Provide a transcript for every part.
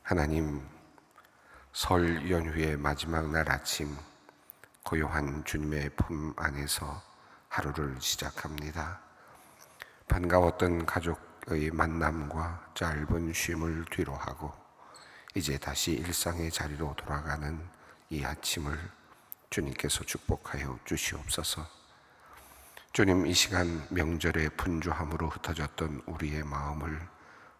하나님, 설 연휴의 마지막 날 아침, 고요한 주님의 품 안에서 하루를 시작합니다. 반가웠던 가족의 만남과 짧은 쉼을 뒤로 하고 이제 다시 일상의 자리로 돌아가는 이 아침을 주님께서 축복하여 주시옵소서. 주님, 이 시간 명절의 분주함으로 흩어졌던 우리의 마음을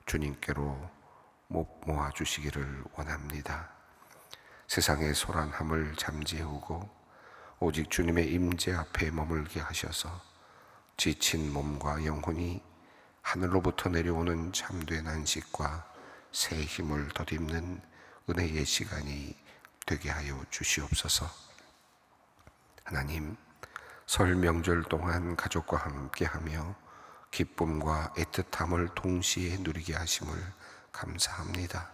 주님께로 모아주시기를 원합니다. 세상의 소란함을 잠재우고 오직 주님의 임재 앞에 머물게 하셔서 지친 몸과 영혼이 하늘로부터 내려오는 참된 안식과 새 힘을 덧입는 은혜의 시간이 되게 하여 주시옵소서. 하나님, 설 명절 동안 가족과 함께하며 기쁨과 애틋함을 동시에 누리게 하심을 감사합니다.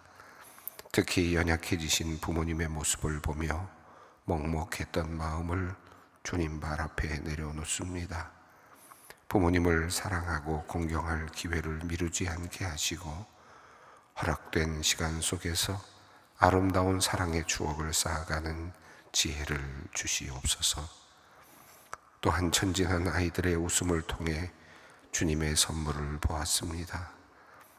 특히 연약해지신 부모님의 모습을 보며 먹먹했던 마음을 주님 발 앞에 내려놓습니다. 부모님을 사랑하고 공경할 기회를 미루지 않게 하시고 허락된 시간 속에서 아름다운 사랑의 추억을 쌓아가는 지혜를 주시옵소서. 또한 천진한 아이들의 웃음을 통해 주님의 선물을 보았습니다.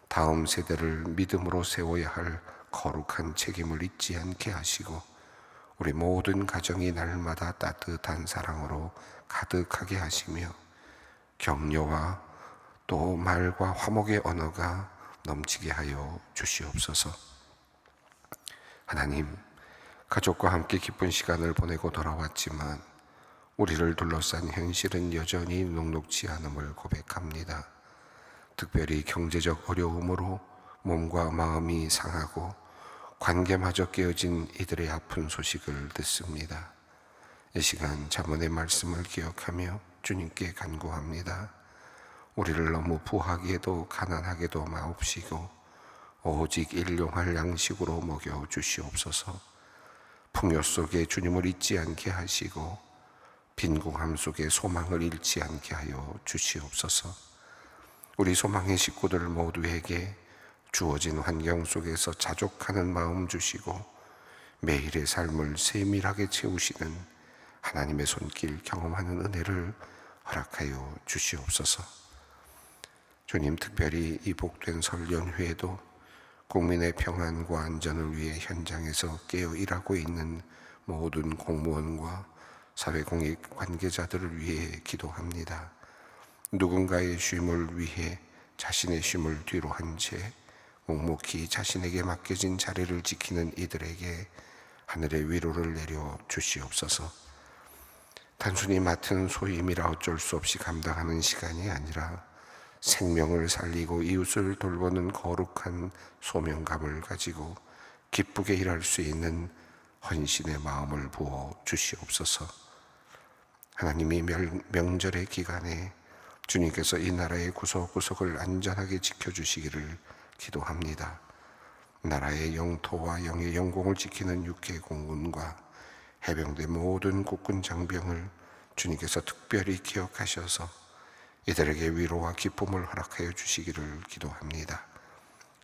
다음 세대를 믿음으로 세워야 할 거룩한 책임을 잊지 않게 하시고 우리 모든 가정이 날마다 따뜻한 사랑으로 가득하게 하시며 격려와 또 말과 화목의 언어가 넘치게 하여 주시옵소서. 하나님, 가족과 함께 기쁜 시간을 보내고 돌아왔지만 우리를 둘러싼 현실은 여전히 녹록지 않음을 고백합니다. 특별히 경제적 어려움으로 몸과 마음이 상하고 관계마저 깨어진 이들의 아픈 소식을 듣습니다. 이 시간 잠언의 말씀을 기억하며 주님께 간구합니다. 우리를 너무 부하게도 가난하게도 마옵시고 오직 일용할 양식으로 먹여 주시옵소서. 풍요 속에 주님을 잊지 않게 하시고 빈궁함 속에 소망을 잃지 않게 하여 주시옵소서. 우리 소망의 식구들 모두에게 주어진 환경 속에서 자족하는 마음 주시고 매일의 삶을 세밀하게 채우시는 하나님의 손길 경험하는 은혜를 허락하여 주시옵소서. 주님, 특별히 이 복된 설 연휴에도 국민의 평안과 안전을 위해 현장에서 깨어 일하고 있는 모든 공무원과 사회공익 관계자들을 위해 기도합니다. 누군가의 쉼을 위해 자신의 쉼을 뒤로 한 채 묵묵히 자신에게 맡겨진 자리를 지키는 이들에게 하늘의 위로를 내려 주시옵소서. 단순히 맡은 소임이라 어쩔 수 없이 감당하는 시간이 아니라 생명을 살리고 이웃을 돌보는 거룩한 소명감을 가지고 기쁘게 일할 수 있는 헌신의 마음을 부어 주시옵소서. 하나님이 명절의 기간에 주님께서 이 나라의 구석구석을 안전하게 지켜주시기를 기도합니다. 나라의 영토와 영의 영공을 지키는 육해 공군과 해병대 모든 국군 장병을 주님께서 특별히 기억하셔서 이들에게 위로와 기쁨을 허락하여 주시기를 기도합니다.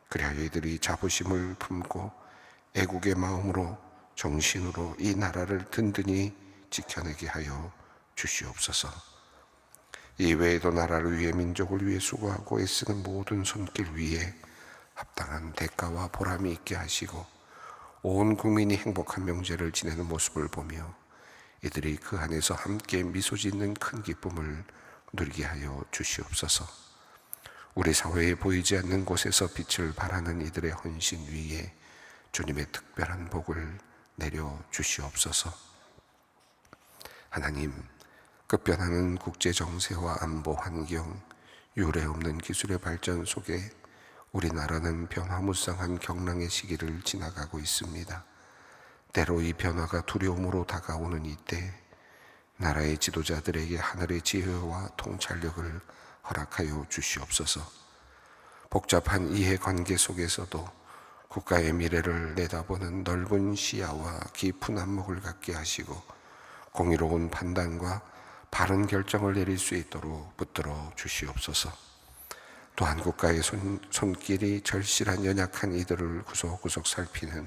그리하여 이들이 자부심을 품고 애국의 마음으로 정신으로 이 나라를 든든히 지켜내게 하여 주시옵소서. 이외에도 나라를 위해 민족을 위해 수고하고 애쓰는 모든 손길 위에 합당한 대가와 보람이 있게 하시고 온 국민이 행복한 명절을 지내는 모습을 보며 이들이 그 안에서 함께 미소 짓는 큰 기쁨을 누리게 하여 주시옵소서. 우리 사회에 보이지 않는 곳에서 빛을 발하는 이들의 헌신 위에 주님의 특별한 복을 내려 주시옵소서. 하나님, 급변하는 국제 정세와 안보 환경, 유례 없는 기술의 발전 속에 우리나라는 변화무쌍한 경랑의 시기를 지나가고 있습니다. 때로 이 변화가 두려움으로 다가오는 이때 나라의 지도자들에게 하늘의 지혜와 통찰력을 허락하여 주시옵소서. 복잡한 이해관계 속에서도 국가의 미래를 내다보는 넓은 시야와 깊은 안목을 갖게 하시고 공의로운 판단과 바른 결정을 내릴 수 있도록 붙들어 주시옵소서. 또한 국가의 손길이 절실한 연약한 이들을 구석구석 살피는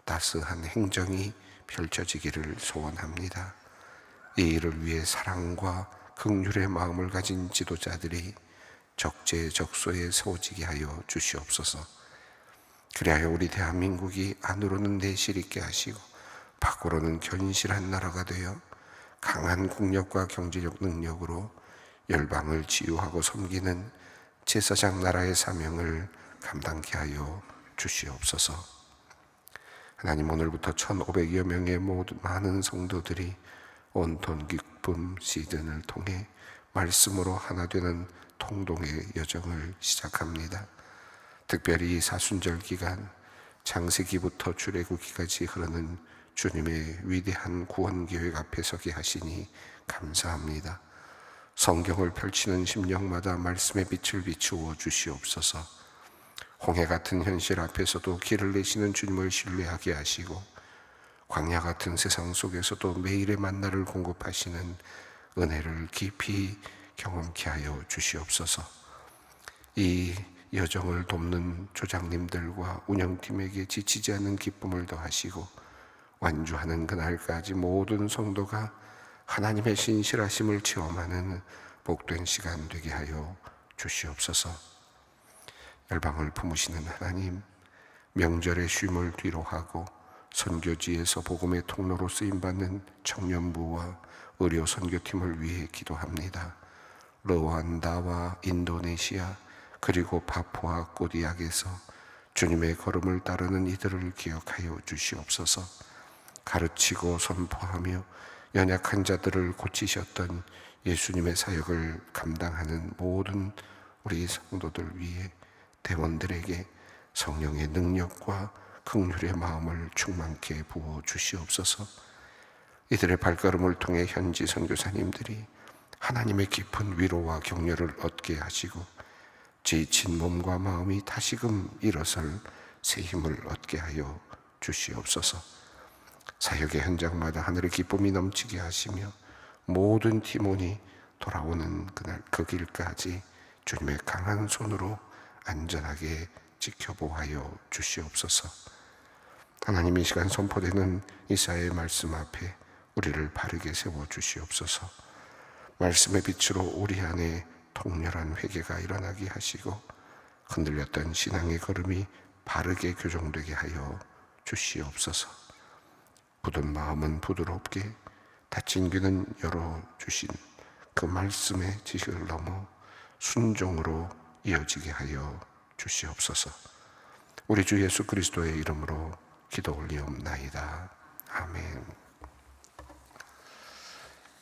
따스한 행정이 펼쳐지기를 소원합니다. 이 일을 위해 사랑과 긍휼의 마음을 가진 지도자들이 적재적소에 세워지게 하여 주시옵소서. 그리하여 우리 대한민국이 안으로는 내실 있게 하시고 밖으로는 견실한 나라가 되어 강한 국력과 경제적 능력으로 열방을 치유하고 섬기는 제사장 나라의 사명을 감당케 하여 주시옵소서. 하나님, 오늘부터 1,500여 명의 모든 많은 성도들이 온통 기쁨 시즌을 통해 말씀으로 하나 되는 통동의 여정을 시작합니다. 특별히 사순절 기간, 창세기부터 출애굽기까지 흐르는 주님의 위대한 구원 계획 앞에 서게 하시니 감사합니다. 성경을 펼치는 심령마다 말씀의 빛을 비추어 주시옵소서. 홍해 같은 현실 앞에서도 길을 내시는 주님을 신뢰하게 하시고 광야 같은 세상 속에서도 매일의 만나를 공급하시는 은혜를 깊이 경험케 하여 주시옵소서. 이 여정을 돕는 조장님들과 운영팀에게 지치지 않는 기쁨을 더하시고 완주하는 그날까지 모든 성도가 하나님의 신실하심을 체험하는 복된 시간 되게 하여 주시옵소서. 열방을 품으시는 하나님, 명절의 쉼을 뒤로하고 선교지에서 복음의 통로로 쓰임받는 청년부와 의료 선교팀을 위해 기도합니다. 르완다와 인도네시아 그리고 파푸아 꼬디악에서 주님의 걸음을 따르는 이들을 기억하여 주시옵소서. 가르치고 선포하며 연약한 자들을 고치셨던 예수님의 사역을 감당하는 모든 우리 성도들 위해 대원들에게 성령의 능력과 긍휼의 마음을 충만케 부어 주시옵소서. 이들의 발걸음을 통해 현지 선교사님들이 하나님의 깊은 위로와 격려를 얻게 하시고 지친 몸과 마음이 다시금 일어설 새 힘을 얻게 하여 주시옵소서. 사역의 현장마다 하늘의 기쁨이 넘치게 하시며 모든 팀원이 돌아오는 그날 그 길까지 주님의 강한 손으로 안전하게 지켜보하여 주시옵소서. 하나님, 이 시간 선포되는 이사야의 말씀 앞에 우리를 바르게 세워 주시옵소서. 말씀의 빛으로 우리 안에 통렬한 회개가 일어나게 하시고 흔들렸던 신앙의 걸음이 바르게 교정되게 하여 주시옵소서. 굳은 마음은 부드럽게, 닫힌 귀는 열어주신 그 말씀의 지식을 넘어 순종으로 이어지게 하여 주시옵소서. 우리 주 예수 그리스도의 이름으로 기도 올리옵나이다. 아멘.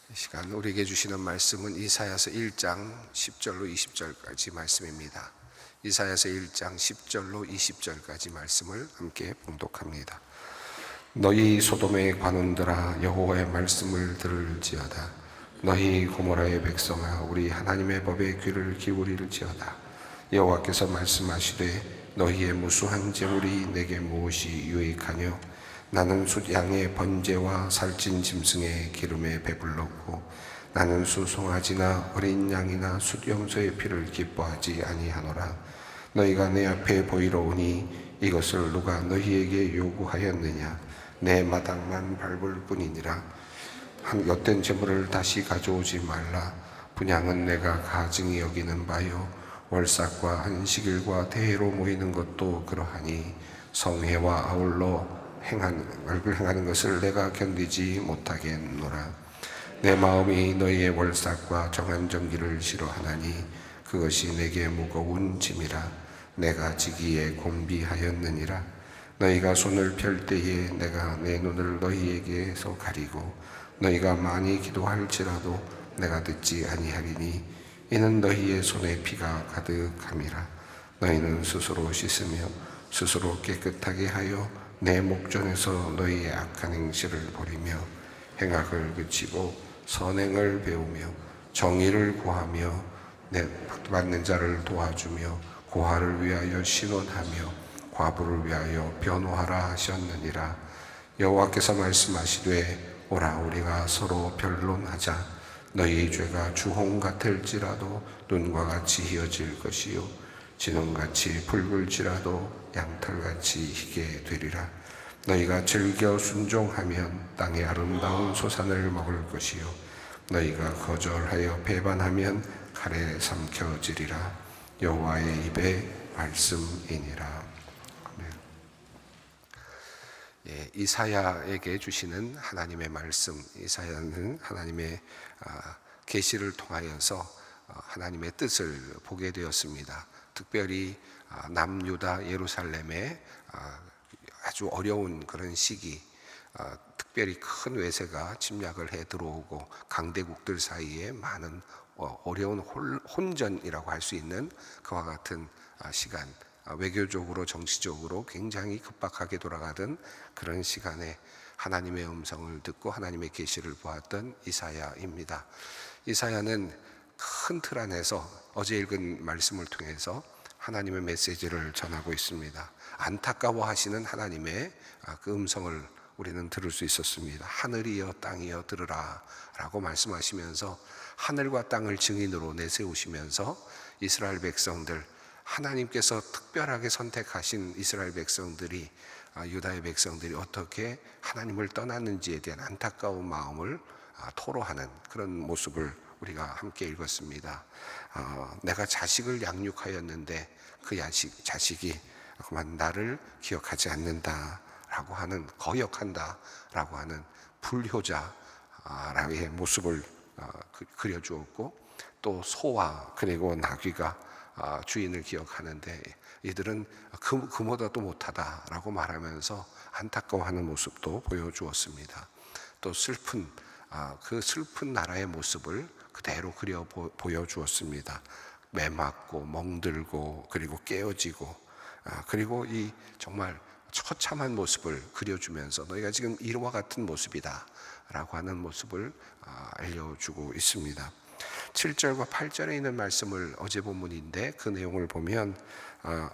이 시간 우리에게 주시는 말씀은 이사야서 1장 10절로 20절까지 말씀입니다. 이사야서 1장 10절로 20절까지 말씀을 함께 봉독합니다. 너희 소돔의 관원들아, 여호와의 말씀을 들을지어다. 너희 고모라의 백성아, 우리 하나님의 법에 귀를 기울일지어다. 여호와께서 말씀하시되 너희의 무수한 재물이 내게 무엇이 유익하뇨? 나는 숫양의 번제와 살찐 짐승의 기름에 배불렀고 나는 수송아지나 어린 양이나 숫염소의 피를 기뻐하지 아니하노라. 너희가 내 앞에 보이러 오니 이것을 누가 너희에게 요구하였느냐? 내 마당만 밟을 뿐이니라. 한 엿된 재물을 다시 가져오지 말라. 분향은 내가 가증히 여기는 바요, 월삭과 안식일과 대회로 모이는 것도 그러하니 성회와 아울러 행하는 것을 내가 견디지 못하겠노라. 내 마음이 너희의 월삭과 정한 정기를 싫어하나니 그것이 내게 무거운 짐이라. 내가 지기에 공비하였느니라. 너희가 손을 펼 때에 내가 내 눈을 너희에게서 가리고 너희가 많이 기도할지라도 내가 듣지 아니하리니 이는 너희의 손에 피가 가득함이라. 너희는 스스로 씻으며 스스로 깨끗하게 하여 내 목전에서 너희의 악한 행실을 버리며 행악을 그치고 선행을 배우며 정의를 구하며 내 받는 자를 도와주며 고아를 위하여 신원하며 과부를 위하여 변호하라 하셨느니라. 여호와께서 말씀하시되 오라, 우리가 서로 변론하자. 너희 죄가 주홍 같을지라도 눈과 같이 희어질 것이요 진홍같이 붉을지라도 양털같이 희게 되리라. 너희가 즐겨 순종하면 땅의 아름다운 소산을 먹을 것이요 너희가 거절하여 배반하면 칼에 삼켜지리라. 여호와의 입의 말씀이니라. 예, 이사야에게 주시는 하나님의 말씀. 이사야는 하나님의 계시를 통하여서 하나님의 뜻을 보게 되었습니다. 특별히 남유다 예루살렘에 아주 어려운 그런 시기, 특별히 큰 외세가 침략을 해 들어오고 강대국들 사이에 많은 어려운 혼전이라고 할 수 있는 그와 같은 시간, 외교적으로 정치적으로 굉장히 급박하게 돌아가던 그런 시간에 하나님의 음성을 듣고 하나님의 계시를 보았던 이사야입니다. 이사야는 큰 틀 안에서 어제 읽은 말씀을 통해서 하나님의 메시지를 전하고 있습니다. 안타까워하시는 하나님의 그 음성을 우리는 들을 수 있었습니다. 하늘이여 땅이여 들으라 라고 말씀하시면서 하늘과 땅을 증인으로 내세우시면서 이스라엘 백성들, 하나님께서 특별하게 선택하신 이스라엘 백성들이, 유다의 백성들이 어떻게 하나님을 떠났는지에 대한 안타까운 마음을 토로하는 그런 모습을 우리가 함께 읽었습니다. 내가 자식을 양육하였는데 그 자식이 그만 나를 기억하지 않는다라고 하는, 거역한다라고 하는 불효자라의 모습을 그려주었고, 또 소와 그리고 나귀가 주인을 기억하는데 이들은 그보다도 못하다라고 말하면서 안타까워하는 모습도 보여주었습니다. 또 그 슬픈 나라의 모습을 그대로 그려 보여주었습니다. 매맞고 멍들고 그리고 깨어지고 그리고 이 정말 처참한 모습을 그려주면서 너희가 지금 이와 같은 모습이다 라고 하는 모습을 알려주고 있습니다. 7절과 8절에 있는 말씀을 어제 본문인데 그 내용을 보면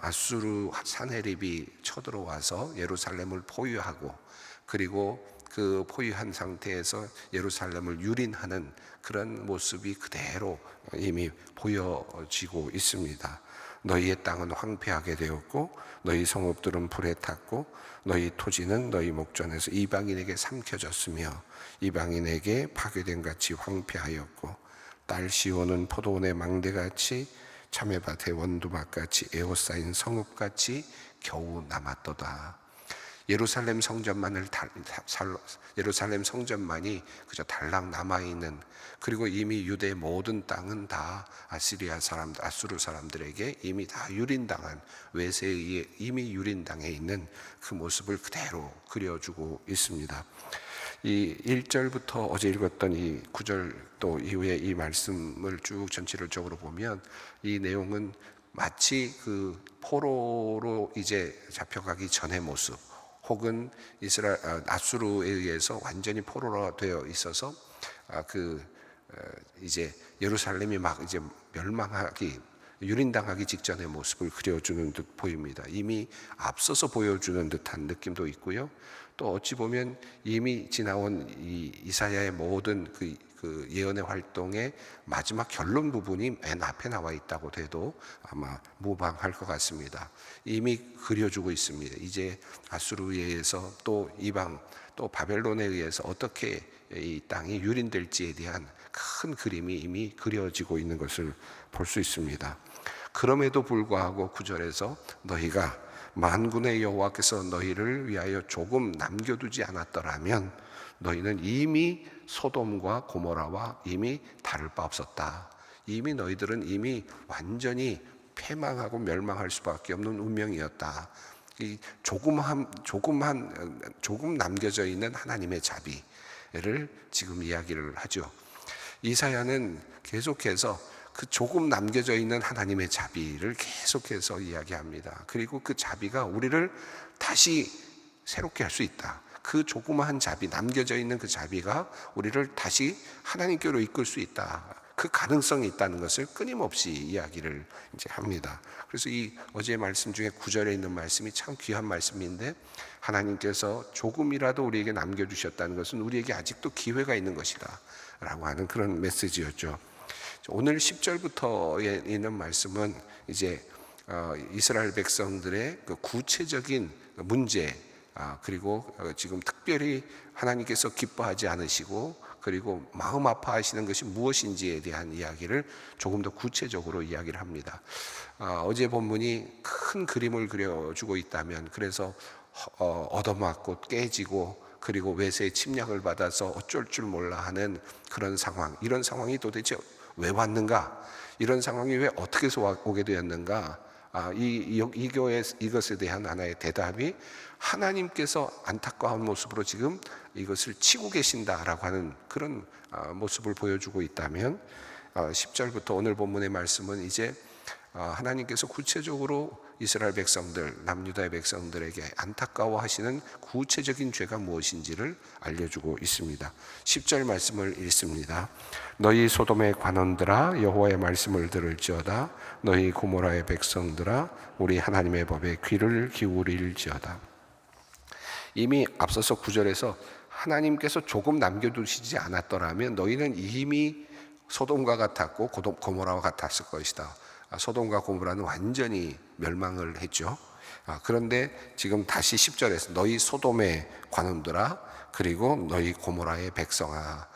아수르 사네립이 쳐들어와서 예루살렘을 포위하고, 그리고 그 포위한 상태에서 예루살렘을 유린하는 그런 모습이 그대로 이미 보여지고 있습니다. 너희의 땅은 황폐하게 되었고 너희 성읍들은 불에 탔고 너희 토지는 너희 목전에서 이방인에게 삼켜졌으며 이방인에게 파괴된 같이 황폐하였고 딸 시온은 포도원의 망대같이 참외밭의 원두막같이 에워싸인 성읍같이 겨우 남았도다. 예루살렘 성전만이 그저 달랑 남아있는, 그리고 이미 유대의 모든 땅은 다 아수르 사람들에게 이미 다 유린당한, 외세에 의해 이미 유린당해 있는 그 모습을 그대로 그려주고 있습니다. 이 1절부터 어제 읽었던 이 9절 또 이후에 이 말씀을 쭉 전체적으로 보면 이 내용은 마치 그 포로로 이제 잡혀가기 전의 모습, 혹은 아수르에 의해서 완전히 포로로 되어 있어서 이제 예루살렘이 막 이제 유린당하기 직전의 모습을 그려주는 듯 보입니다. 이미 앞서서 보여주는 듯한 느낌도 있고요. 또 어찌 보면 이미 지나온 이사야의 모든 그 예언의 활동의 마지막 결론 부분이 맨 앞에 나와 있다고 해도 아마 무방할 것 같습니다. 이미 그려주고 있습니다. 이제 아수르에 의해서 또 이방 또 바벨론에 의해서 어떻게 이 땅이 유린될지에 대한 큰 그림이 이미 그려지고 있는 것을 볼 수 있습니다. 그럼에도 불구하고 9절에서 너희가 만군의 여호와께서 너희를 위하여 조금 남겨두지 않았더라면 너희는 이미 소돔과 고모라와 이미 다를 바 없었다. 이미 너희들은 이미 완전히 패망하고 멸망할 수밖에 없는 운명이었다. 이 조금 남겨져 있는 하나님의 자비를 지금 이야기를 하죠. 이사야는 계속해서 그 조금 남겨져 있는 하나님의 자비를 계속해서 이야기합니다. 그리고 그 자비가 우리를 다시 새롭게 할 수 있다. 그 조그마한 자비, 남겨져 있는 그 자비가 우리를 다시 하나님께로 이끌 수 있다. 그 가능성이 있다는 것을 끊임없이 이야기를 이제 합니다. 그래서 이 어제 말씀 중에 9절에 있는 말씀이 참 귀한 말씀인데, 하나님께서 조금이라도 우리에게 남겨주셨다는 것은 우리에게 아직도 기회가 있는 것이다 라고 하는 그런 메시지였죠. 오늘 10절부터에 있는 말씀은 이제 이스라엘 백성들의 그 구체적인 문제, 그리고 지금 특별히 하나님께서 기뻐하지 않으시고 그리고 마음 아파하시는 것이 무엇인지에 대한 이야기를 조금 더 구체적으로 이야기를 합니다. 어제 본문이 큰 그림을 그려주고 있다면, 그래서 얻어맞고 깨지고 그리고 외세의 침략을 받아서 어쩔 줄 몰라 하는 그런 상황, 이런 상황이 도대체 왜 왔는가, 이런 상황이 왜 어떻게 해서 오게 되었는가, 이것에 대한 하나의 대답이 하나님께서 안타까운 모습으로 지금 이것을 치고 계신다라고 하는 그런 모습을 보여주고 있다면, 10절부터 오늘 본문의 말씀은 이제 하나님께서 구체적으로 이스라엘 백성들, 남유다의 백성들에게 안타까워하시는 구체적인 죄가 무엇인지를 알려주고 있습니다. 10절 말씀을 읽습니다. 너희 소돔의 관원들아 여호와의 말씀을 들을지어다. 너희 고모라의 백성들아 우리 하나님의 법에 귀를 기울일지어다. 이미 앞서서 9절에서 하나님께서 조금 남겨두시지 않았더라면 너희는 이미 소돔과 같았고 고모라와 같았을 것이다. 소돔과 고모라는 완전히 멸망을 했죠. 그런데 지금 다시 10절에서 너희 소돔의 관원들아 그리고 너희 고모라의 백성아,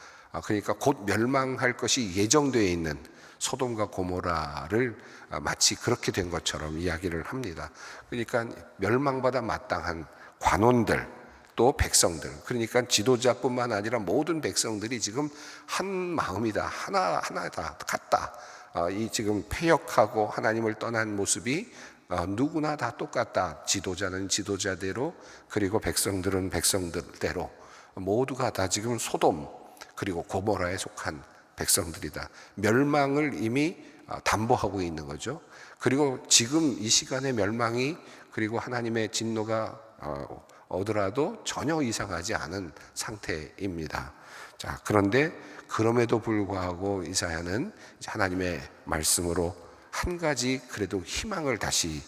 그러니까 곧 멸망할 것이 예정되어 있는 소돔과 고모라를 마치 그렇게 된 것처럼 이야기를 합니다. 그러니까 멸망받아 마땅한 관원들, 또 백성들, 그러니까 지도자뿐만 아니라 모든 백성들이 지금 한 마음이다, 하나다, 같다. 이 지금 패역하고 하나님을 떠난 모습이 누구나 다 똑같다. 지도자는 지도자대로, 그리고 백성들은 백성들대로, 모두가 다 지금 소돔 그리고 고모라에 속한 백성들이다. 멸망을 이미 담보하고 있는 거죠. 그리고 지금 이 시간에 멸망이, 그리고 하나님의 진노가 오더라도 전혀 이상하지 않은 상태입니다. 자, 그런데 그럼에도 불구하고 이사야는 하나님의 말씀으로 한 가지 그래도 희망을 다시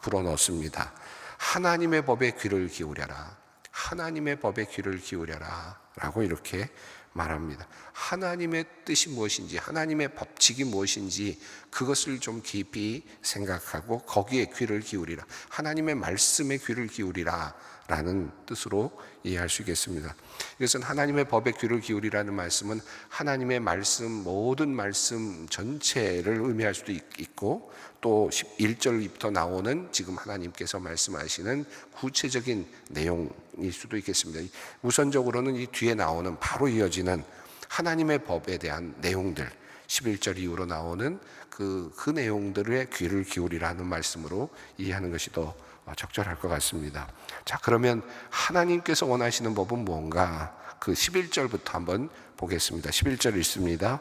불어넣습니다. 하나님의 법에 귀를 기울여라. 하나님의 법에 귀를 기울여라 라고 이렇게 말합니다. 하나님의 뜻이 무엇인지, 하나님의 법칙이 무엇인지 그것을 좀 깊이 생각하고 거기에 귀를 기울이라, 하나님의 말씀에 귀를 기울이라 라는 뜻으로 이해할 수 있겠습니다. 이것은 하나님의 법에 귀를 기울이라는 말씀은 하나님의 말씀, 모든 말씀 전체를 의미할 수도 있고, 또 11절부터 나오는 지금 하나님께서 말씀하시는 구체적인 내용일 수도 있겠습니다. 우선적으로는 이 뒤에 나오는 바로 이어지는 하나님의 법에 대한 내용들, 11절 이후로 나오는 그 내용들의 귀를 기울이라는 말씀으로 이해하는 것이 더 적절할 것 같습니다. 자, 그러면 하나님께서 원하시는 법은 뭔가? 그 11절부터 한번 보겠습니다. 11절 읽습니다.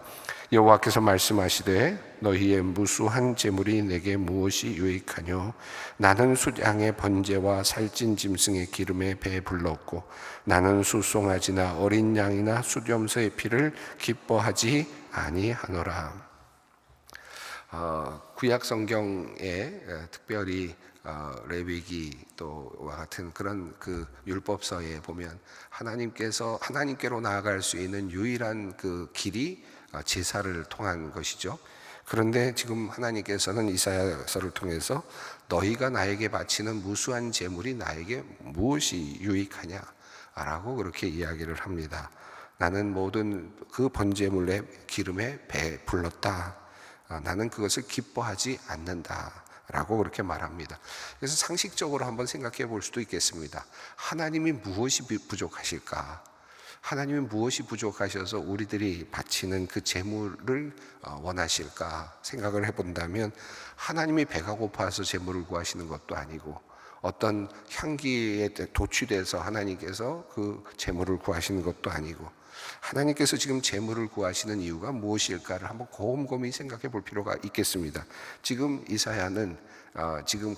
여호와께서 말씀하시되 너희의 무수한 재물이 내게 무엇이 유익하뇨? 나는 숫양의 번제와 살찐 짐승의 기름에 배 불렀고 나는 수송아지나 어린 양이나 수렴소의 피를 기뻐하지 아니하노라. 구약 성경에 특별히 레위기 또와 같은 그런 그 율법서에 보면 하나님께로 나아갈 수 있는 유일한 그 길이 제사를 통한 것이죠. 그런데 지금 하나님께서는 이사야서를 통해서 너희가 나에게 바치는 무수한 제물이 나에게 무엇이 유익하냐라고 그렇게 이야기를 합니다. 나는 모든 그 번제물의 기름에 배 불렀다. 나는 그것을 기뻐하지 않는다 라고 그렇게 말합니다. 그래서 상식적으로 한번 생각해 볼 수도 있겠습니다. 하나님이 무엇이 부족하실까? 하나님이 무엇이 부족하셔서 우리들이 바치는 그 제물을 원하실까 생각을 해본다면, 하나님이 배가 고파서 제물을 구하시는 것도 아니고 어떤 향기에 도취돼서 하나님께서 그 제물을 구하시는 것도 아니고, 하나님께서 지금 재물을 구하시는 이유가 무엇일까를 한번 곰곰이 생각해 볼 필요가 있겠습니다. 지금 이사야는 지금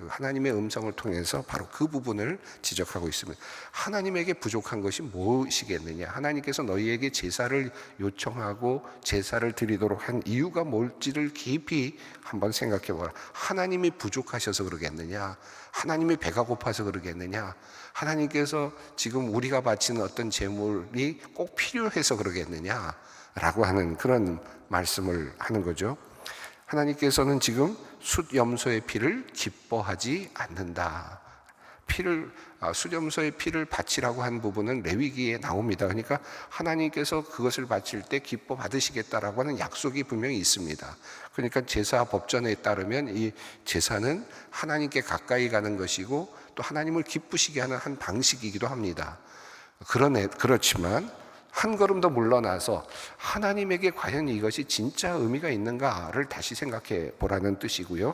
하나님의 음성을 통해서 바로 그 부분을 지적하고 있습니다. 하나님에게 부족한 것이 무엇이겠느냐? 하나님께서 너희에게 제사를 요청하고 제사를 드리도록 한 이유가 뭘지를 깊이 한번 생각해 보라. 하나님이 부족하셔서 그러겠느냐? 하나님이 배가 고파서 그러겠느냐? 하나님께서 지금 우리가 바치는 어떤 제물이 꼭 필요해서 그러겠느냐? 라고 하는 그런 말씀을 하는 거죠. 하나님께서는 지금 숫염소의 피를 기뻐하지 않는다. 숫염소의 피를 바치라고 한 부분은 레위기에 나옵니다. 그러니까 하나님께서 그것을 바칠 때 기뻐 받으시겠다라고 하는 약속이 분명히 있습니다. 그러니까 제사 법전에 따르면 이 제사는 하나님께 가까이 가는 것이고 또 하나님을 기쁘시게 하는 한 방식이기도 합니다. 그렇지만 한 걸음 더 물러나서 하나님에게 과연 이것이 진짜 의미가 있는가를 다시 생각해 보라는 뜻이고요.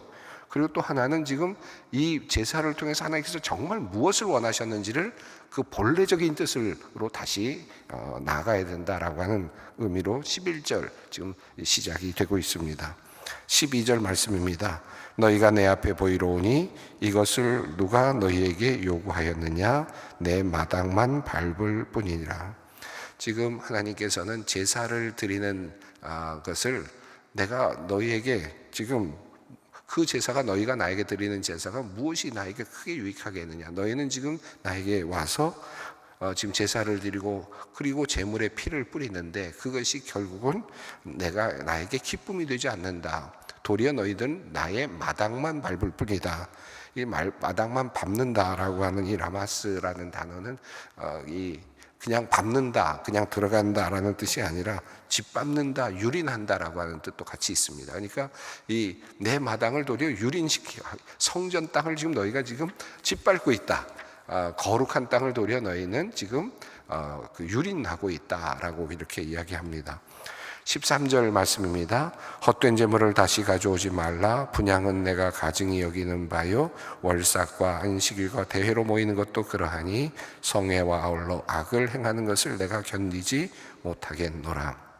그리고 또 하나는 지금 이 제사를 통해서 하나님께서 정말 무엇을 원하셨는지를 그 본래적인 뜻으로 다시 나아가야 된다라고 하는 의미로 11절 지금 시작이 되고 있습니다. 12절 말씀입니다. 너희가 내 앞에 보이러 오니 이것을 누가 너희에게 요구하였느냐? 내 마당만 밟을 뿐이니라. 지금 하나님께서는 제사를 드리는 것을 내가 너희에게 지금 그 제사가 너희가 나에게 드리는 제사가 무엇이 나에게 크게 유익하겠느냐? 너희는 지금 나에게 와서 지금 제사를 드리고 그리고 제물의 피를 뿌리는데 그것이 결국은 나에게 기쁨이 되지 않는다. 도리어 너희들은 나의 마당만 밟을 뿐이다. 이 마당만 밟는다라고 하는 이 라마스라는 단어는 그냥 밟는다, 그냥 들어간다라는 뜻이 아니라 짓밟는다, 유린한다라고 하는 뜻도 같이 있습니다. 그러니까 내 마당을 도리어 유린시키고 성전 땅을 지금 너희가 지금 짓밟고 있다. 거룩한 땅을 도리어 너희는 지금 유린하고 있다라고 이렇게 이야기합니다. 13절 말씀입니다. 헛된 재물을 다시 가져오지 말라. 분향은 내가 가증히 여기는 바요. 월삭과 안식일과 대회로 모이는 것도 그러하니 성회와 아울러 악을 행하는 것을 내가 견디지 못하겠노라.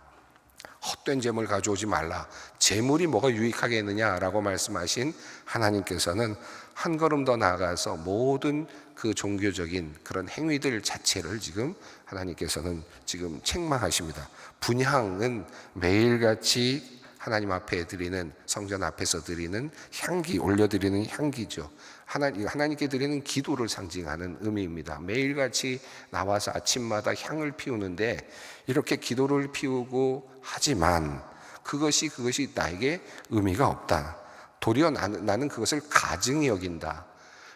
헛된 재물 가져오지 말라. 재물이 뭐가 유익하겠느냐라고 말씀하신 하나님께서는 한 걸음 더 나아가서 모든 그 종교적인 그런 행위들 자체를 지금 하나님께서는 지금 책망하십니다. 분향은 매일같이 하나님 앞에 드리는, 성전 앞에서 드리는 향기, 올려드리는 향기죠. 하나님께 드리는 기도를 상징하는 의미입니다. 매일같이 나와서 아침마다 향을 피우는데 이렇게 기도를 피우고 하지만 그것이 나에게 의미가 없다. 도리어 나는 그것을 가증히 여긴다.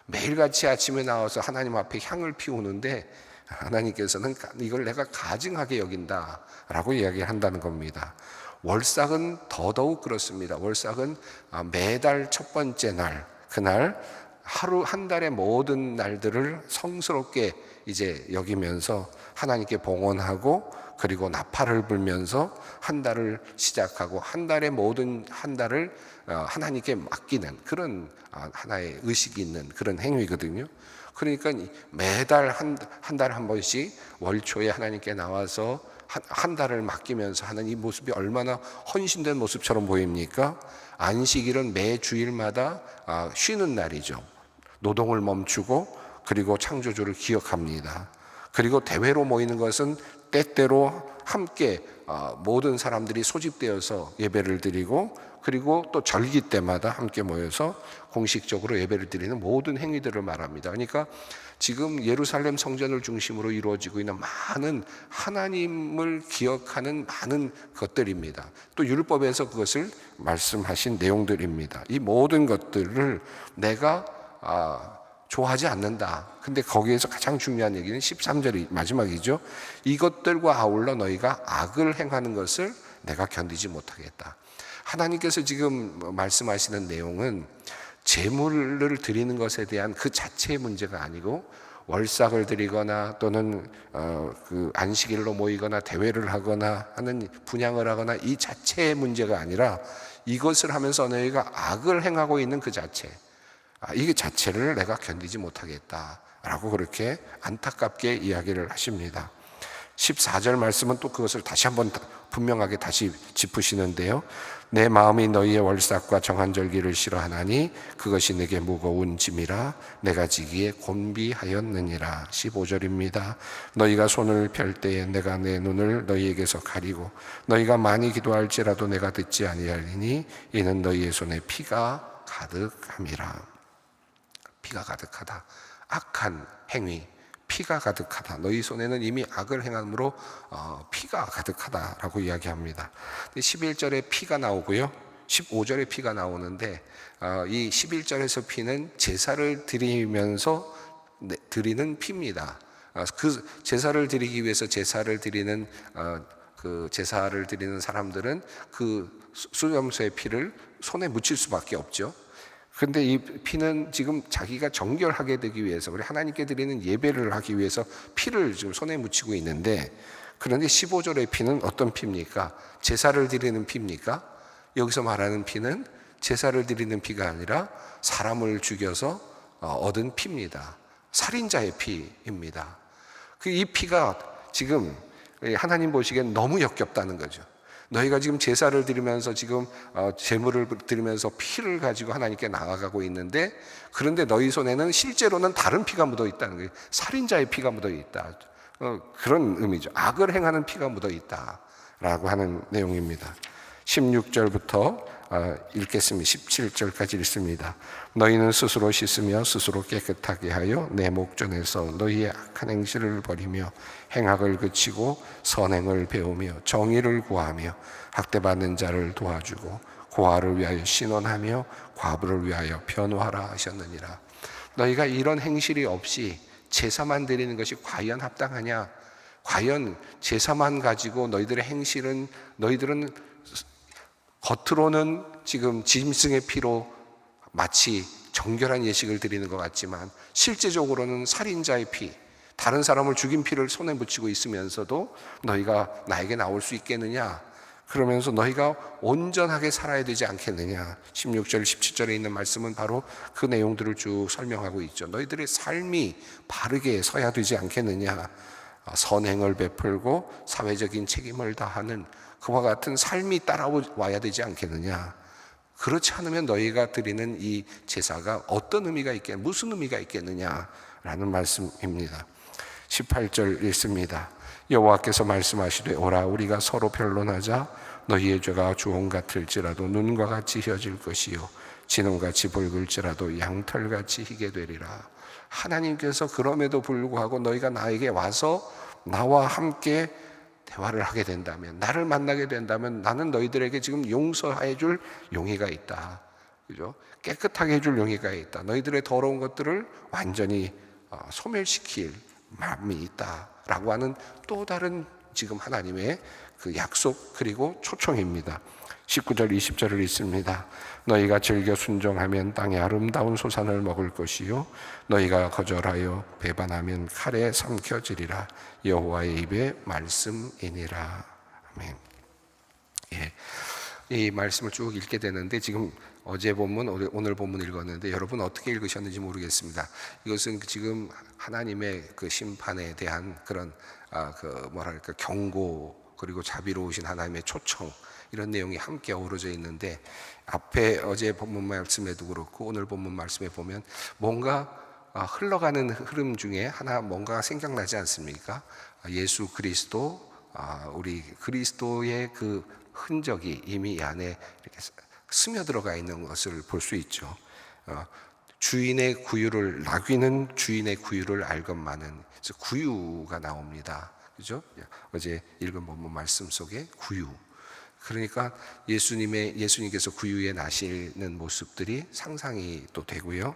매일같이 아침에 나와서 하나님 앞에 향을 피우는데 하나님께서는 이걸 내가 가증하게 여긴다라고 이야기를 한다는 겁니다. 월삭은 더더욱 그렇습니다. 월삭은 매달 첫 번째 날, 그날 하루 한 달의 모든 날들을 성스럽게 이제 여기면서 하나님께 봉헌하고 그리고 나팔을 불면서 한 달을 시작하고 한 달의 모든 한 달을 하나님께 맡기는 그런 하나의 의식이 있는 그런 행위거든요. 그러니까 매달 한 달에 한 번씩 월초에 하나님께 나와서 한 달을 맡기면서 하는 이 모습이 얼마나 헌신된 모습처럼 보입니까? 안식일은 매 주일마다 쉬는 날이죠. 노동을 멈추고 그리고 창조주를 기억합니다. 그리고 대회로 모이는 것은 때때로 함께 모든 사람들이 소집되어서 예배를 드리고 그리고 또 절기 때마다 함께 모여서 공식적으로 예배를 드리는 모든 행위들을 말합니다. 그러니까 지금 예루살렘 성전을 중심으로 이루어지고 있는 많은 하나님을 기억하는 많은 것들입니다. 또 율법에서 그것을 말씀하신 내용들입니다. 이 모든 것들을 내가 좋아하지 않는다. 근데 거기에서 가장 중요한 얘기는 13절이 마지막이죠. 이것들과 아울러 너희가 악을 행하는 것을 내가 견디지 못하겠다. 하나님께서 지금 말씀하시는 내용은 제물을 드리는 것에 대한 그 자체의 문제가 아니고 월삭을 드리거나 또는 그 안식일로 모이거나 대회를 하거나 하는 분향을 하거나 이 자체의 문제가 아니라 이것을 하면서 너희가 악을 행하고 있는 그 자체, 이 자체를 내가 견디지 못하겠다라고 그렇게 안타깝게 이야기를 하십니다. 14절 말씀은 또 그것을 다시 한번 분명하게 다시 짚으시는데요. 내 마음이 너희의 월삭과 정한절기를 싫어하나니 그것이 내게 무거운 짐이라 내가 지기에 곤비하였느니라. 15절입니다. 너희가 손을 펼 때에 내가 내 눈을 너희에게서 가리고 너희가 많이 기도할지라도 내가 듣지 아니하리니 이는 너희의 손에 피가 가득함이라. 피가 가득하다. 악한 행위, 피가 가득하다. 너희 손에는 이미 악을 행함으로 피가 가득하다라고 이야기합니다. 11절에 피가 나오고요, 15절에 피가 나오는데 이 11절에서 피는 제사를 드리면서 드리는 피입니다. 그 제사를 드리기 위해서 제사를 드리는 사람들은 그 수염소의 피를 손에 묻힐 수밖에 없죠. 근데 이 피는 지금 자기가 정결하게 되기 위해서, 우리 하나님께 드리는 예배를 하기 위해서 피를 지금 손에 묻히고 있는데, 그런데 15절의 피는 어떤 피입니까? 제사를 드리는 피입니까? 여기서 말하는 피는 제사를 드리는 피가 아니라 사람을 죽여서 얻은 피입니다. 살인자의 피입니다. 이 피가 지금 하나님 보시기엔 너무 역겹다는 거죠. 너희가 지금 제사를 드리면서 지금 제물을 드리면서 피를 가지고 하나님께 나아가고 있는데, 그런데 너희 손에는 실제로는 다른 피가 묻어 있다는 거예요. 살인자의 피가 묻어 있다. 그런 의미죠. 악을 행하는 피가 묻어 있다라고 하는 내용입니다. 16절부터 읽겠습니다. 17절까지 읽습니다. 너희는 스스로 씻으며 스스로 깨끗하게 하여 내 목전에서 너희의 악한 행실을 버리며 행악을 그치고 선행을 배우며 정의를 구하며 학대받는 자를 도와주고 고아를 위하여 신원하며 과부를 위하여 변호하라 하셨느니라. 너희가 이런 행실이 없이 제사만 드리는 것이 과연 합당하냐? 과연 제사만 가지고 너희들의 행실은, 너희들은 겉으로는 지금 짐승의 피로 마치 정결한 예식을 드리는 것 같지만 실제적으로는 살인자의 피, 다른 사람을 죽인 피를 손에 묻히고 있으면서도 너희가 나에게 나올 수 있겠느냐? 그러면서 너희가 온전하게 살아야 되지 않겠느냐? 16절, 17절에 있는 말씀은 바로 그 내용들을 쭉 설명하고 있죠. 너희들의 삶이 바르게 서야 되지 않겠느냐? 선행을 베풀고 사회적인 책임을 다하는 그와 같은 삶이 따라와야 되지 않겠느냐? 그렇지 않으면 너희가 드리는 이 제사가 어떤 의미가 있겠느냐, 무슨 의미가 있겠느냐라는 말씀입니다. 18절 읽습니다. 여호와께서 말씀하시되 오라 우리가 서로 변론하자. 너희의 죄가 주홍 같을지라도 눈과 같이 휘어질 것이요 진홍같이 붉을지라도 양털같이 희게 되리라. 하나님께서 그럼에도 불구하고 너희가 나에게 와서 나와 함께 대화를 하게 된다면, 나를 만나게 된다면 나는 너희들에게 지금 용서해 줄 용의가 있다. 그죠? 깨끗하게 해줄 용의가 있다. 너희들의 더러운 것들을 완전히 소멸시킬 마음이 있다라고 하는 또 다른 지금 하나님의 그 약속 그리고 초청입니다. 19절 20절을 읽습니다. 너희가 즐겨 순종하면 땅의 아름다운 소산을 먹을 것이요 너희가 거절하여 배반하면 칼에 삼켜지리라. 여호와의 입의 말씀이니라. 아멘. 예, 이 말씀을 쭉 읽게 되는데 지금 어제 본문, 오늘 본문 읽었는데 여러분 어떻게 읽으셨는지 모르겠습니다. 이것은 지금 하나님의 그 심판에 대한 그런 경고 그리고 자비로우신 하나님의 초청, 이런 내용이 함께 어우러져 있는데, 앞에 어제 본문 말씀에도 그렇고 오늘 본문 말씀에 보면 뭔가 흘러가는 흐름 중에 하나 뭔가 생각나지 않습니까? 예수 그리스도, 우리 그리스도의 그 흔적이 이미 이 안에 이렇게 스며들어가 있는 것을 볼 수 있죠. 주인의 구유를, 나귀는 주인의 구유를 알건만은, 구유가 나옵니다. 그죠? 어제 읽은 본문 말씀 속에 구유. 그러니까 예수님께서 구유에 나시는 모습들이 상상이 또 되고요.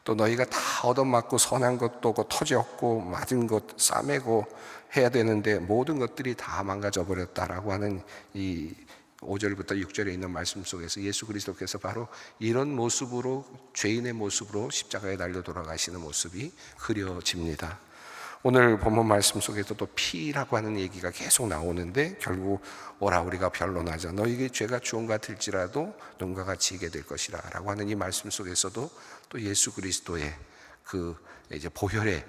또 너희가 다 얻어맞고 선한 것도 터졌고 맞은 것 싸매고 해야 되는데 모든 것들이 다 망가져 버렸다라고 하는 이 5절부터 6절에 있는 말씀 속에서 예수 그리스도께서 바로 이런 모습으로, 죄인의 모습으로 십자가에 달려 돌아가시는 모습이 그려집니다. 오늘 본문 말씀 속에서 또 피라고 하는 얘기가 계속 나오는데, 결국 오라 우리가 변론하자. 너희의 죄가 주홍 같을지라도 눈과 같이 희게 될 것이라 라고 하는 이 말씀 속에서도 또 예수 그리스도의 그 이제 보혈의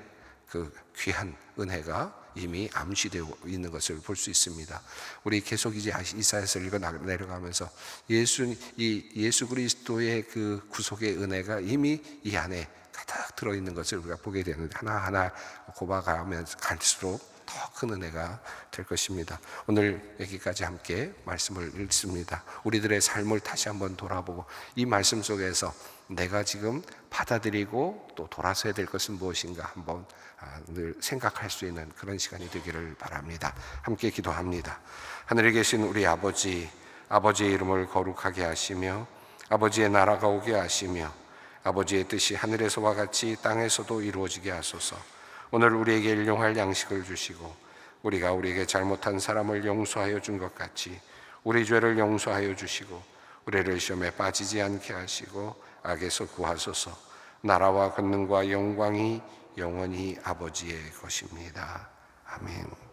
그 귀한 은혜가 이미 암시되어 있는 것을 볼 수 있습니다. 우리 계속 이제 이사야서 읽어 내려가면서 예수 그리스도의 그 구속의 은혜가 이미 이 안에 가득 들어있는 것을 우리가 보게 되는데, 하나하나 곱아가면 갈수록 더 큰 은혜가 될 것입니다. 오늘 여기까지 함께 말씀을 읽습니다. 우리들의 삶을 다시 한번 돌아보고 이 말씀 속에서 내가 지금 받아들이고 또 돌아서야 될 것은 무엇인가 한번 늘 생각할 수 있는 그런 시간이 되기를 바랍니다. 함께 기도합니다. 하늘에 계신 우리 아버지, 아버지의 이름을 거룩하게 하시며 아버지의 나라가 오게 하시며 아버지의 뜻이 하늘에서와 같이 땅에서도 이루어지게 하소서. 오늘 우리에게 일용할 양식을 주시고 우리가 우리에게 잘못한 사람을 용서하여 준 것 같이 우리 죄를 용서하여 주시고 우리를 시험에 빠지지 않게 하시고 악에서 구하소서. 나라와 권능과 영광이 영원히 아버지의 것입니다. 아멘.